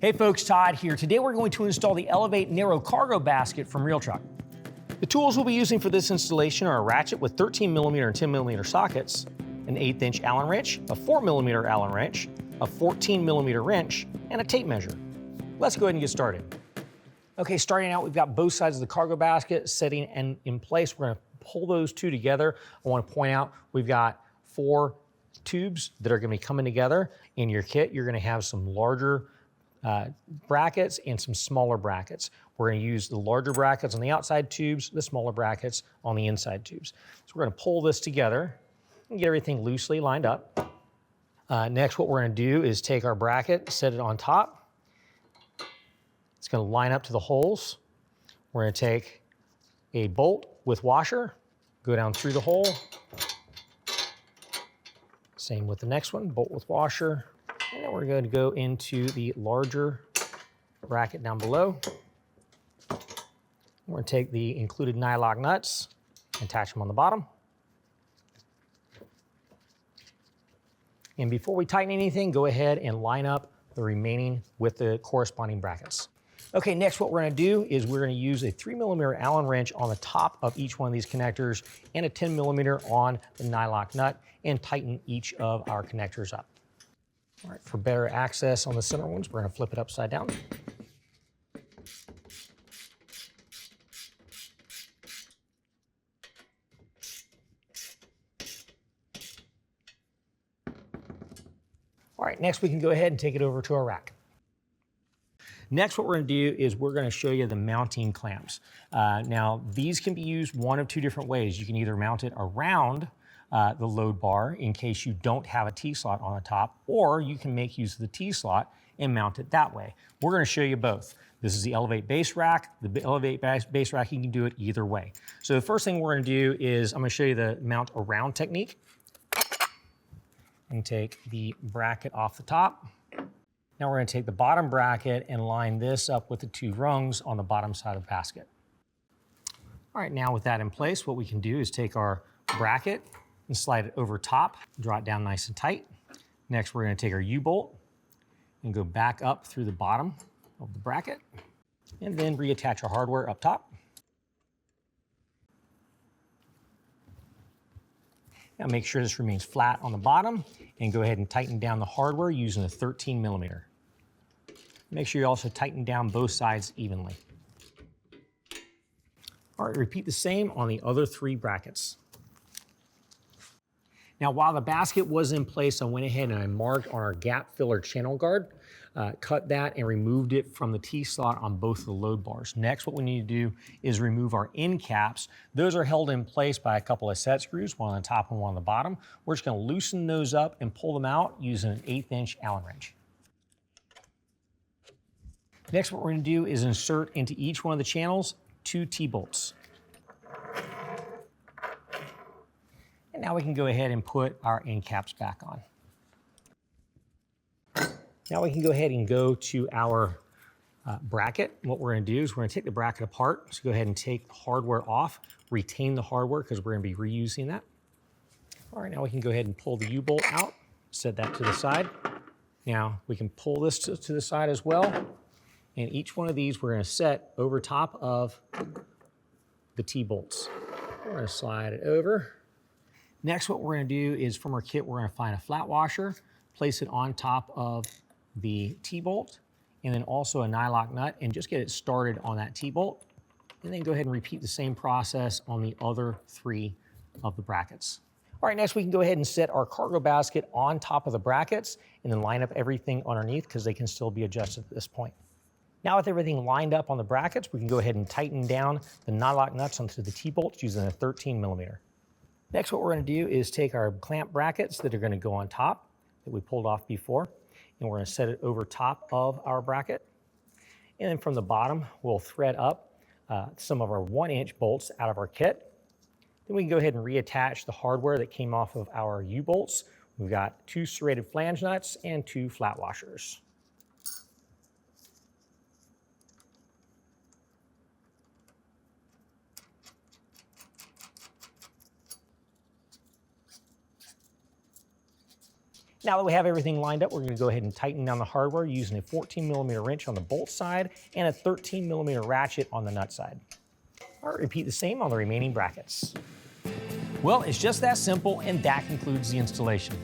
Hey folks, Todd here. Today we're going to install the Elevate Narrow Cargo Basket from RealTruck. The tools we'll be using for this installation are a ratchet with 13mm and 10mm sockets, an 1/8" Allen wrench, a 4mm Allen wrench, a 14mm wrench, and a tape measure. Let's go ahead and get started. Okay, starting out, we've got both sides of the cargo basket setting and in place. We're gonna pull those two together. I wanna point out, we've got 4 tubes that are gonna be coming together. In your kit, you're gonna have some larger brackets and some smaller brackets. We're going to use the larger brackets on the outside tubes, the smaller brackets on the inside tubes. So we're going to pull this together and get everything loosely lined up. Next, what we're going to do is take our bracket, set it on top. It's going to line up to the holes. We're going to take a bolt with washer, go down through the hole. Same with the next one, bolt with washer. And then we're going to go into the larger bracket down below. We're going to take the included nylock nuts, attach them on the bottom. And before we tighten anything, go ahead and line up the remaining with the corresponding brackets. Okay, next what we're going to do is we're going to use a 3mm Allen wrench on the top of each one of these connectors and a 10mm on the nylock nut and tighten each of our connectors up. All right, for better access on the center ones, we're going to flip it upside down. All right, next we can go ahead and take it over to our rack. Next, what we're going to do is we're going to show you the mounting clamps. Now, these can be used one of 2 different ways. You can either mount it around the load bar in case you don't have a T-slot on the top, or you can make use of the T-slot and mount it that way. We're going to show you both. This is the Elevate base rack. The Elevate base rack, you can do it either way. So the first thing we're going to do is I'm going to show you the mount around technique. And take the bracket off the top. Now we're going to take the bottom bracket and line this up with the 2 rungs on the bottom side of the basket. All right, now with that in place, what we can do is take our bracket and slide it over top, draw it down nice and tight. Next, we're going to take our U-bolt and go back up through the bottom of the bracket, and then reattach our hardware up top. Now make sure this remains flat on the bottom and go ahead and tighten down the hardware using a 13mm. Make sure you also tighten down both sides evenly. All right, repeat the same on the other 3 brackets. Now, while the basket was in place, I went ahead and I marked on our gap filler channel guard, cut that and removed it from the T-slot on both of the load bars. Next, what we need to do is remove our end caps. Those are held in place by a couple of set screws, one on the top and one on the bottom. We're just going to loosen those up and pull them out using an 1/8" Allen wrench. Next, what we're going to do is insert into each one of the channels 2 T-bolts. And now we can go ahead and put our end caps back on. Now we can go ahead and go to our bracket. What we're going to do is we're going to take the bracket apart. So go ahead and take the hardware off, retain the hardware because we're going to be reusing that. All right, now we can go ahead and pull the U-bolt out, set that to the side. Now we can pull this to the side as well. And each one of these we're going to set over top of the T-bolts. We're going to slide it over. Next, what we're going to do is from our kit, we're going to find a flat washer, place it on top of the T-bolt, and then also a nylock nut, and just get it started on that T-bolt. And then go ahead and repeat the same process on the other 3 of the brackets. All right, next we can go ahead and set our cargo basket on top of the brackets and then line up everything underneath because they can still be adjusted at this point. Now with everything lined up on the brackets, we can go ahead and tighten down the nylock nuts onto the T-bolts using a 13mm. Next, what we're going to do is take our clamp brackets that are going to go on top that we pulled off before, and we're going to set it over top of our bracket. And then from the bottom, we'll thread up some of our 1" bolts out of our kit. Then we can go ahead and reattach the hardware that came off of our U-bolts. We've got 2 serrated flange nuts and 2 flat washers. Now that we have everything lined up, we're going to go ahead and tighten down the hardware using a 14mm wrench on the bolt side and a 13mm ratchet on the nut side. All right, repeat the same on the remaining brackets. Well, it's just that simple, and that concludes the installation.